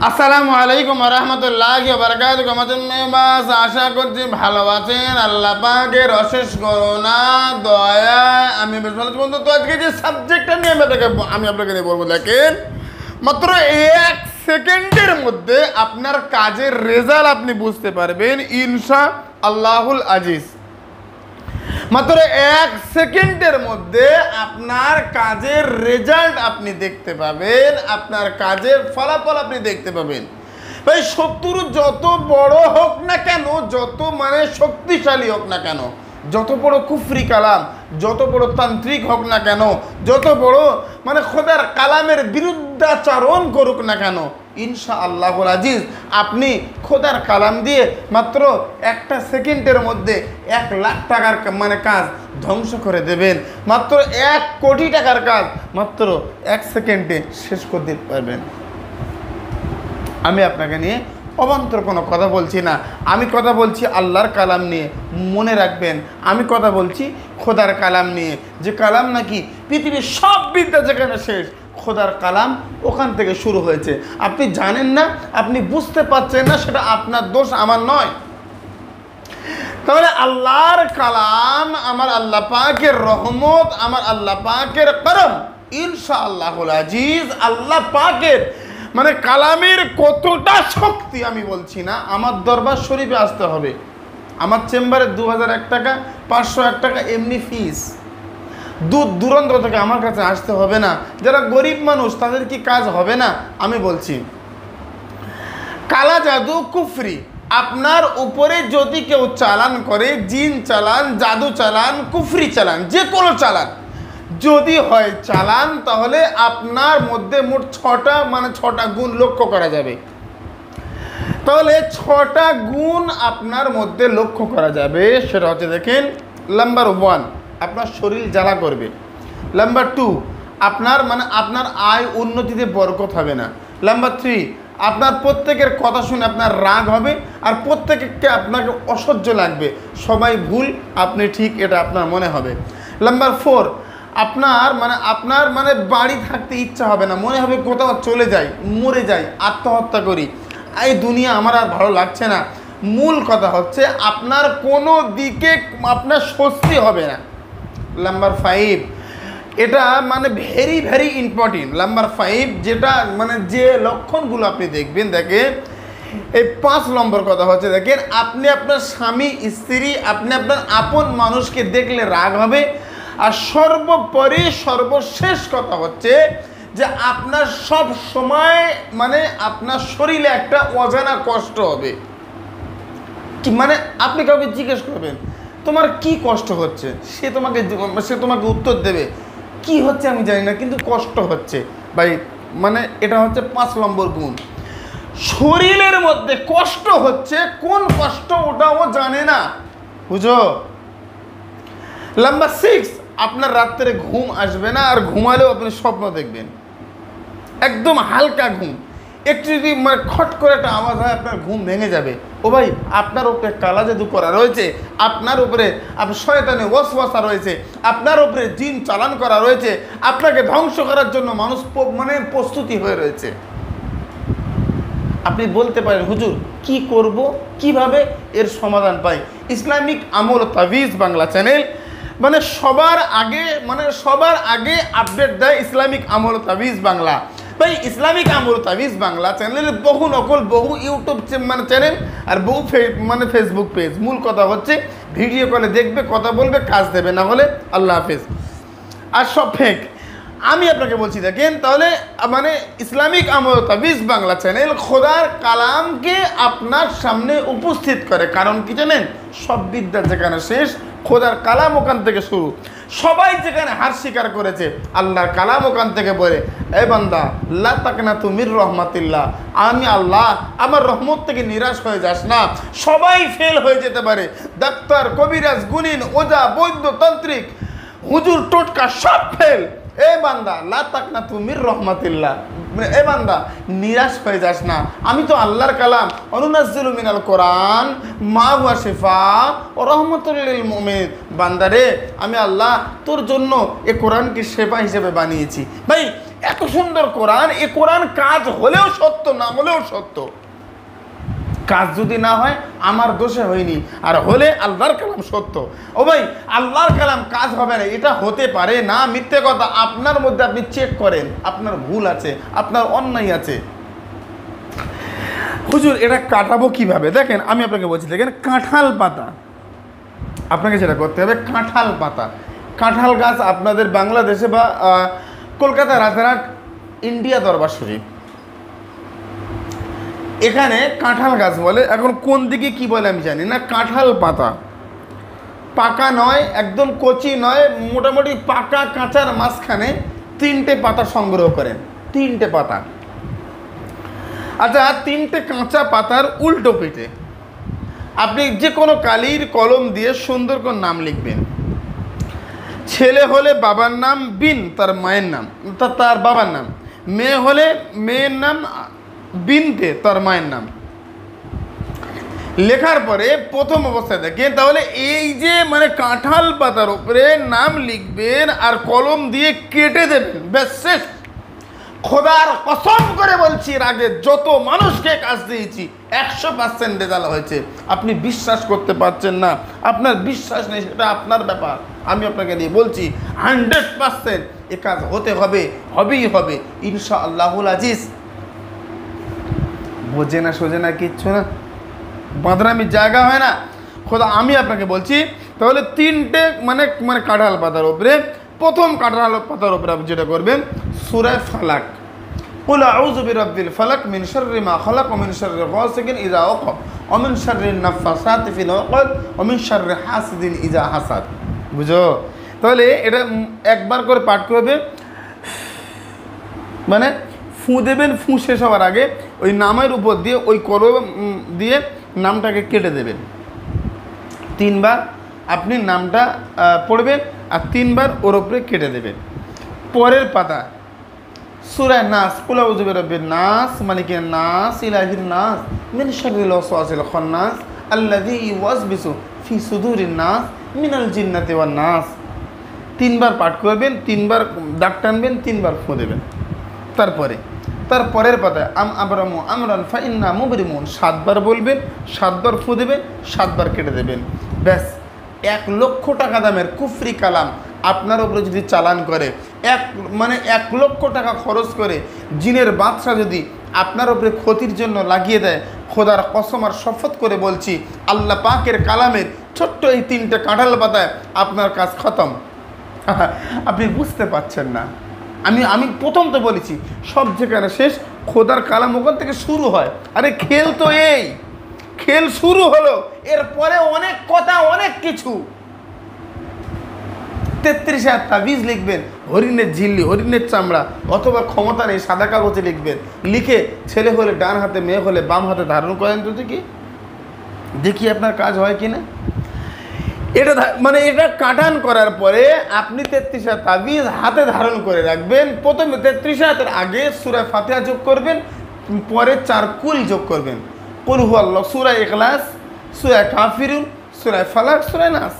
আসসালামু আলাইকুম ওয়া রাহমাতুল্লাহি ওয়া বারাকাতুহু। আমাদের মেহমান আশা করছি ভালো আছেন। আল্লাহ পাকের অশেষ করুণা দয়ায় আমি বেশ ভালো আছি। বন্ধু, তো আজকে যে সাবজেক্টটা নিয়ে আমি আপনাকে নিয়ে বলবো, দেখেন মাত্র 1 সেকেন্ডের মধ্যে আপনার কাজের রেজাল্ট আপনি বুঝতে পারবেন ইনশাআল্লাহুল আজিজ। মাত্র 1 সেকেন্ডের মধ্যে আপনার কাজের রেজাল্ট আপনি দেখতে পাবেন, আপনার কাজের ফলাফল আপনি দেখতে পাবেন। ভাই, শত্রু যত বড় হোক না কেন, যত শক্তিশালী হোক না কেন, যত বড় কুফরি কালাম, যত বড় তান্ত্রিক হোক না কেন, যত বড় খোদার কালামের বিরুদ্ধাচরণ করুক না কেন, ইনশাআল্লাহুল আজিজ আপনি খোদার কালাম দিয়ে মাত্র 1 সেকেন্ডের মধ্যে 1 লাখ টাকার কাজ ধ্বংস করে দেবেন। মাত্র 1 কোটি টাকার কাজ মাত্র 1 সেকেন্ডে শেষ করে দিতে পারবেন। আমি আপনাকে নিয়ে অবান্তর কোনো কথা বলছি না, আমি কথা বলছি আল্লাহর কালাম নিয়ে। মনে রাখবেন, আমি কথা বলছি খোদার কালাম নিয়ে, যে কালাম নাকি পৃথিবীর সব বিদ্যা যেখানে শেষ, খোদার কালাম ওখান থেকে শুরু হয়েছে। আপনি জানেন না, আপনি বুঝতে পারছেন না, সেটা আপনার দোষ, আমার নয়। তাহলে আল্লাহর কালাম, আমার আল্লাহ পাকের রহমত, আমার আল্লাহ পাকের করম, ইনশাআল্লাহুল আজিজ আল্লাহ পাকের কালামের কতটা শক্তি আমি বলছি না। আমার দরবার শরীফে আসতে হবে, আমার চেম্বারে 2001 টাকা 501 টাকা এমনি ফিস। দূর দূরান্ত থেকে আমার কাছে আসতে হবে না। যারা গরিব মানুষ তাদের কি কাজ হবে না? আমি বলছি, কালা জাদু কুফরি আপনার উপরে যদি কেউ চালান করে, জিন চালান, জাদু চালান, কুফরি চালান, যে কোনো চালান যদি হয় চালান, তাহলে আপনার মধ্যে মোট 6টা গুণ লক্ষ্য করা যাবে। তাহলে 6টা গুণ আপনার মধ্যে লক্ষ্য করা যাবে। সেটা হচ্ছে, দেখেন, নাম্বার 1 আপনার শরীর জ্বালা করবে। নাম্বার 2 আপনার আপনার আয় উন্নতিতে বরকত হবে না। নাম্বার 3 আপনার প্রত্যেকের কথা শুনে আপনার রাগ হবে, আর প্রত্যেককে আপনাকে অসহ্য লাগবে। সবাই ভুল, আপনি ঠিক, এটা আপনার মনে হবে। নাম্বার 4 আপনার বাড়ি থাকতে ইচ্ছা হবে না, মনে হবে কোথাও চলে যাই, মরে যাই, আত্মহত্যা করি, এই দুনিয়া আমার আর ভালো লাগছে না। মূল কথা হচ্ছে আপনার কোনো দিকে আপনার স্বস্তি হবে না। নাম্বার 5 এটা ভেরি ভেরি ইম্পর্টেন্ট। নাম্বার 5 যেটা যে লক্ষণগুলো আপনি দেখবেন, দেখেন এই 5 নম্বর কথা হচ্ছে, দেখেন আপনি আপনার স্বামী স্ত্রী, আপনি আপনার আপন মানুষকে দেখলে রাগ হবে। আর সর্বোপরি সর্বশেষ কথা হচ্ছে যে আপনার সব সময় আপনার শরীরে একটা অজানা কষ্ট হবে। কি আপনি কাউকে জিজ্ঞেস করবেন তোমার কি কষ্ট হচ্ছে, সে তোমাকে উত্তর দেবে কি হচ্ছে আমি জানি না, কিন্তু কষ্ট হচ্ছে। ভাই এটা হচ্ছে 5 নম্বর গুণ। শরীরের মধ্যে কষ্ট হচ্ছে, কোন কষ্ট ওটাও জানে না, বুঝো। নাম্বার 6 আপনার রাত্রে ঘুম আসবে না, আর ঘুমালেও আপনি স্বপ্ন দেখবেন, একদম হালকা ঘুম। একটু যদি খট করে একটা আওয়াজ হয়, আপনার ঘুম ভেঙে যাবে। ও ভাই, আপনার উপরে কালা জাদু করা রয়েছে, আপনার উপরে শয়তানি ওয়াসওয়াসা রয়েছে, আপনার উপরে জিন চালান করা রয়েছে, আপনাকে ধ্বংস করার জন্য মানুষ প্রস্তুতি হয়ে রয়েছে। আপনি বলতে পারেন, হুজুর কি করব, কিভাবে এর সমাধান পাই? ইসলামিক আমল তাবিজ বাংলা চ্যানেল সবার আগে আপডেট দেয় ইসলামিক আমল তাবিজ বাংলা। ভাই, ইসলামিক আমল তাবিজ বাংলা চ্যানেলের বহু নকল, বহু ইউটিউব চ্যানেল আর বহু ফেসবুক পেজ। মূল কথা হচ্ছে ভিডিও কলে দেখবে, কথা বলবে, কাজ দেবে, না হলে আল্লাহ হাফেজ। আর সব ফেক। আমি আপনাকে বলছি, দেখেন, তাহলে ইসলামিক আমল তাবিজ বাংলা চ্যানেল খোদার কালামকে আপনার সামনে উপস্থিত করে। কারণ কি জানেন? সব বিদ্যা যেখানে শেষ, খোদার কালাম ওখান থেকে শুরু। সবাই যেখানে হার স্বীকার করেছে, আল্লাহর কালাম ওখান থেকে বলে, এ বান্দা লা তাকনাতু মির রাহমাতিল্লাহ, আমি আল্লাহ আমার রহমত থেকে নিরাশ হয়ে যাস না। সবাই ফেল হয়ে যেতে পারে, ডাক্তার, কবিরাজ, গুণিন, ওজা, বৈদ্য, তান্ত্রিক, হুজুর, টোটকা সব ফেল। এ বান্দা লা তাকনাতু মির রাহমাতিল্লাহ, এ বান্দা নিরাশ হয়ে যাস না, আমি তো আল্লাহর কালাম, অনুনাজ্জিলু মিনাল কোরআন মা হুয়া শিফা ও রাহমাতুল লিল মুমিনিন। বান্দারে, আমি আল্লাহ তোর জন্য এ কোরআনকে শেফা হিসেবে বানিয়েছি। ভাই, এত সুন্দর কোরআন, এই কোরআন কাজ হলেও সত্য, না হলেও সত্য। কাজ যদি না হয় আমার দোষে হয়নি, আর হলে আল্লাহর কালাম সত্য। ও ভাই, আল্লাহর কালাম কাজ হবে না, এটা হতে পারে না, মিথ্যে কথা। আপনার মধ্যে আপনি চেক করেন, আপনার ভুল আছে, আপনার অন্যায় আছে। হুজুর এটা কাটাবো কিভাবে? দেখেন আমি আপনাকে বলছি, দেখেন কাঁঠাল পাতা, আপনাকে যেটা করতে হবে, কাঁঠাল পাতা, কাঁঠাল গাছ আপনাদের বাংলাদেশে বা কলকাতা রাজারহাট ইন্ডিয়া দরবার শরীফ, এখানে কাঁঠাল গাছ বলে। এখন কোন দিকে কি বলে আমি জানি না। কাঁঠাল পাতা, পাকা নয়, একদম কচি নয়, মোটামুটি পাকা কাঁচার মাঝখানে 3টে পাতা সংগ্রহ করেন, 3টে পাতা। আচ্ছা, 3টে কাঁচা পাতার উল্টো পিঠে আপনি যে কোনো কালির কলম দিয়ে সুন্দর করে নাম লিখবেন। ছেলে হলে বাবার নাম, বিন তার মায়ের নাম, তার বাবার নাম। মেয়ে হলে মেয়ের নাম, বিনতে তার মায়ের নাম। লেখার পরে প্রথম অবস্থায় দেখেন, তাহলে এই যে মানে কাঁঠাল পাতার উপরে নাম লিখবেন আর কলম দিয়ে কেটে দেবেন, ব্যাস শেষ। খোদার কসম করে বলছি, এর আগে যত মানুষকে কাজ দিয়েছি 100% রেজাল্ট হয়েছে। আপনি বিশ্বাস করতে পারছেন না, আপনার বিশ্বাস নেই, সেটা আপনার ব্যাপার। আমি আপনাকে দিয়ে বলছি 100% এ কাজ হতে হবে, হবেই হবে ইনশাআল্লাহুল আজিজ। বোঝে না সোজে না কিচ্ছু না, বাঁধরামির জায়গা হয় না। খোদা আমি আপনাকে বলছি, তাহলে 3টে মানে কাঁঠাল পাতার উপরে, প্রথম কাঁঠাল পাতার উপরে আপনি যেটা করবেন, সূরা ফালাক, কুল আউযু বিরাব্বিল ফালাক মিন শাররি মা খালাক ওয়া মিন শাররি গাসিকিন ইযা ওয়াকাব ওয়া মিন শাররিন নাফাসাতি ফিল উকাদ ওয়া মিন শাররি হাসিদিন ইযা হাসাদ। বুঝো? তাহলে এটা একবার করে পাঠ করবে, মানে ফু দেবেন, ফু শেষ হওয়ার আগে ওই নামের উপর দিয়ে ওই কলম দিয়ে নামটাকে কেটে দেবেন। 3বার আপনি নামটা পড়বেন আর 3বার ওর উপরে কেটে দেবেন। পরের পাতা সূরা নাস, কুল আউযু বিরাব্বিন নাস, মালিকিন নাস, ইলাহিন নাস, মিন শাররিল ওয়াসওয়াসিল খান্নাস, আল্লাযী ইউওয়াসবিসু ফি সুদুরিন নাস, মিনাল জিন্নাতি ওয়ান নাস। 3বার পাঠ করবেন, 3বার দাগ টানবেন, 3বার ফু দেবেন। তারপরের পাতায় আবরামু আমরান ফাইন্না মুবরিমুন 7বার বলবেন, 7বার ফু দেবেন, 7বার কেটে দেবেন। ব্যাস 1 লক্ষ টাকা দামের কুফরি কালাম আপনার উপরে যদি চালান করে, 1 লক্ষ টাকা খরচ করে জিনের বাদশা যদি আপনার উপরে ক্ষতির জন্য লাগিয়ে দেয়, খোদার কসম আর শপথ করে বলছি, আল্লাহ পাকের কালামের ছোট্ট এই 3টে কাঁঠাল পাতায় আপনার কাজ খতম। আপনি বুঝতে পারছেন না। আমি প্রথম তো বলেছি সব যেখানে শেষ, খোদার কালাম ওখান থেকে শুরু হয়। আরে খেল তো এই খেল শুরু হলো, এরপরে অনেক কথা, অনেক কিছু। 33,000 তাবিজ লিখবেন, হরিণের ঝিল্লি, হরিণের চামড়া, অথবা ক্ষমতা নেই সাদা কাগজে লিখবেন। লিখে ছেলে হলে ডান হাতে, মেয়ে হলে বাম হাতে ধারণ করেন তো দেখি আপনার কাজ হয় কিনা। এটা কাটান করার পরে আপনি 33,000 তাবিজ হাতে ধারণ করে রাখবেন। প্রথমে 33,000 আগে সূরা ফাতিহা যোগ করবেন, পরে 4 কুল যোগ করবেন, কুল হুয়াল্লাহ, সূরা ইখলাস, সূরা কাফিরুন, সূরা ফালাক, সূরা নাস।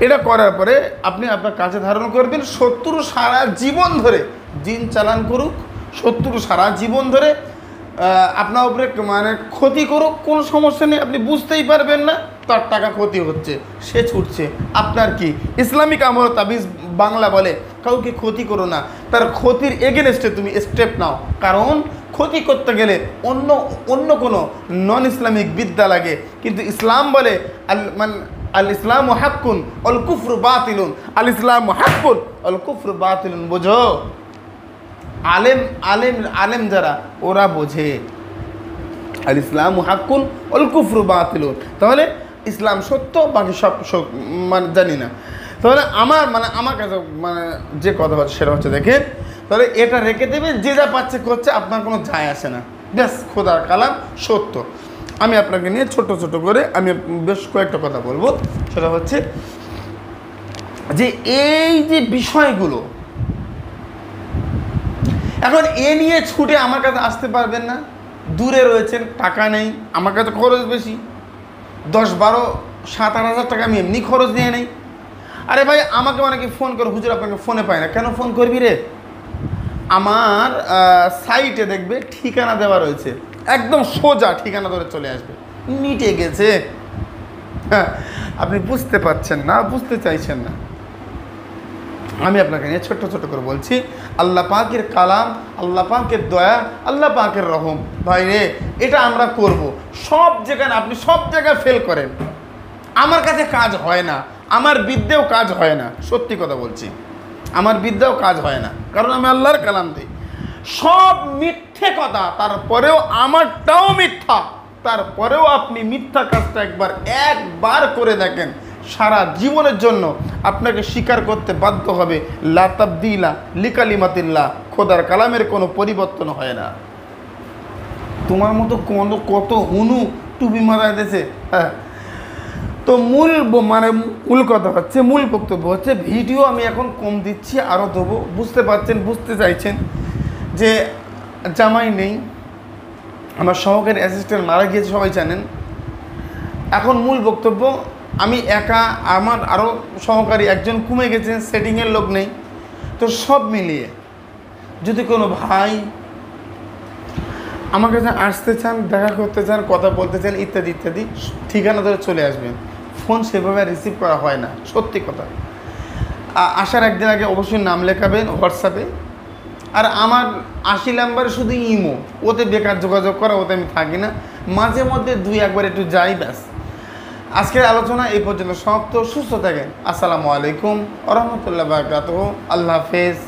এটা করার পরে আপনি আপনার কাছে ধারণ করবেন। শত্রু সারা জীবন ধরে জিন চালান করুক, শত্রু সারা জীবন ধরে আপনার উপরে ক্ষতি করুক, কোনো সমস্যা নেই, আপনি বুঝতেই পারবেন না তার টাকা ক্ষতি হচ্ছে, সে ছুটছে। আপনার কি ইসলামিক আমল তাবিজ বাংলা বলে কাউকে ক্ষতি করো না, তার ক্ষতির এগেনস্টে তুমি স্টেপ নাও। কারণ ক্ষতি করতে গেলে অন্য কোনো নন ইসলামিক বিদ্যা লাগে, কিন্তু ইসলাম বলে আল ইসলাম হাক্কুন অল কুফরু বাতিলুন, আল ইসলাম হাক্কুন অল কুফরু বাতিলুন। বোঝো? আলেম যারা ওরা বোঝে আল ইসলাম হাক্কুন অল কুফরু বাতিলুন। তাহলে ইসলাম সত্য, বাকি সব জানি না। তাহলে আমার কাছে যে কথা হচ্ছে সেটা হচ্ছে, দেখেন তাহলে এটা রেখে দেবেন, যে যা পাচ্ছে করছে, আপনার কোনো যায় আসে না। ব্যাস খোদার কালাম সত্য। আমি আপনাকে নিয়ে ছোট ছোট করে আমি বেশ কয়েকটা কথা বলবো। সেটা হচ্ছে যে এই যে বিষয়গুলো, এখন এ নিয়ে ছুটে আমার কাছে আসতে পারবেন না, দূরে রয়েছেন, টাকা নেই, আমার কাছে খরচ বেশি, 10, 12, 7, 8 হাজার টাকা আমি এমনি খরচ নিয়ে নেই। আরে ভাই, আমাকে অনেকে ফোন করে, হুজুর আপনাকে ফোনে পায় না। কেন ফোন করবি রে? আমার সাইটে দেখবে ঠিকানা দেওয়া রয়েছে, একদম সোজা ঠিকানা ধরে চলে আসবে। মিটে গেছে। হ্যাঁ, আপনি বুঝতে পারছেন না, বুঝতে চাইছেন না। আমি আপনাকে নিয়ে ছোট্ট ছোট করে বলছি, আল্লাহ পাকের কালাম, আল্লাহ পাকের দয়া, আল্লাহ পাকের রহম। ভাই রে, এটা আমরা করব। সব জায়গায় আপনি সব জায়গায় ফেল করেন, আমার কাছে কাজ হয় না, আমার বিদ্যেও কাজ হয় না। সত্যি কথা বলছি, আমার বিদ্যাও কাজ হয় না, কারণ আমি আল্লাহর কালাম দিই। সব মিথ্যে কথা, তারপরেও আমারটাও মিথ্যা। তারপরেও আপনি মিথ্যা কাজটা একবার করে দেখেন, সারা জীবনের জন্য আপনাকে স্বীকার করতে বাধ্য হবে। লা তাবদিলা লিকালিমাতিল্লাহ, খোদার কালামের কোনো পরিবর্তন হয় না। তোমার মতো কত হুনু টুপি মাথায় দিয়েছে। হ্যাঁ, তো মূল কথা হচ্ছে, মূল বক্তব্য হচ্ছে, ভিডিও আমি এখন কম দিচ্ছি, আরও দেবো। বুঝতে পারছেন, বুঝতে চাইছেন যে জামাই নেই, আমার সহকারী অ্যাসিস্ট্যান্ট মারা গিয়েছে, সবাই জানেন। এখন মূল বক্তব্য, আমি একা, আমার আরও সহকারী একজন কমে গেছেন, সেটিংয়ের লোক নেই। তো সব মিলিয়ে যদি কোনো ভাই আমার কাছে আসতে চান, দেখা করতে চান, কথা বলতে চান, ইত্যাদি ইত্যাদি, ঠিকানা ধরে চলে আসবেন। ফোন সেভাবে রিসিভ করা হয় না, সত্যি কথা। আসার একদিন আগে অবশ্যই নাম লেখাবেন হোয়াটসঅ্যাপে। আর আমার 80 নাম্বারে শুধু ইমো, ওতে বেকার যোগাযোগ করা, ওতে আমি থাকি না। মাঝে মধ্যে 2-1বার একটু যাই, ব্যাস। আজকের আলোচনা এই পর্যন্ত সমাপ্ত। সুস্থ থাকেন। আসসালামু আলাইকুম ওয়া রাহমাতুল্লাহি ওয়া বারাকাতুহু। আল্লাহ হাফেজ।